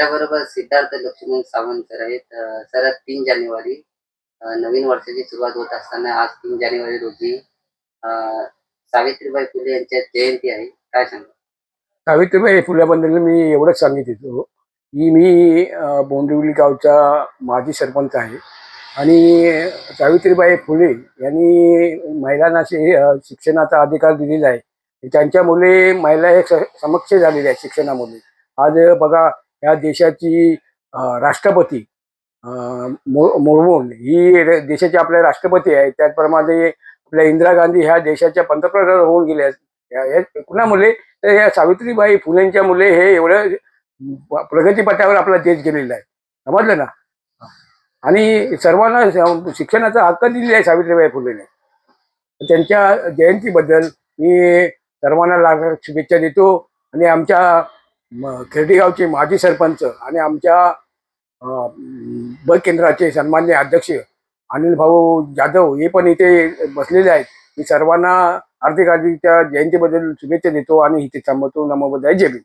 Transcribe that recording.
आपल्याबरोबर सिद्धार्थ लक्ष्मण सावंत सर आहेत. सर 3 जानेवारी नवीन वर्षाची सुरुवात होत असताना आज 3 जानेवारी रोजी अ, सावित्रीबाई फुले यांच्या जयंती आहे. काय सांगाल? सावित्रीबाई फुल्याबद्दल मी एवढंच सांगितलं की मी बोंडिवली गावचा माजी सरपंच आहे आणि सावित्रीबाई फुले यांनी महिलांना शिक्षणाचा अधिकार दिलेला आहे. त्यांच्यामुळे महिला हे समक्ष झालेल्या आहेत शिक्षणामुळे. आज बघा, या देशाची राष्ट्रपती मुर्मू ही देशाचे आपले राष्ट्रपती आहेत. त्याचप्रमाणे आपल्या इंदिरा गांधी ह्या देशाच्या पंतप्रधान होऊन गेल्या आहेत. कुणामुळे? तर या सावित्रीबाई फुलेंच्या मुले हे एवढं प्रगतीपथावर आपला देश गेलेला आहे. समजलं ना? आणि सर्वांना शिक्षणाचा हक्क दिलेला आहे सावित्रीबाई फुलेने. त्यांच्या जयंतीबद्दल मी सर्वांना लाख शुभेच्छा देतो. आणि आमच्या खेर्डीगावचे माजी सरपंच आणि आमच्या ब केंद्राचे सन्माननीय अध्यक्ष अनिल भाऊ जाधव हे पण इथे बसलेले आहेत. मी सर्वांना हार्दिक त्या जयंतीबद्दल शुभेच्छा देतो आणि इथे थांबवतो. नमो बुद्धाय. जय भीम.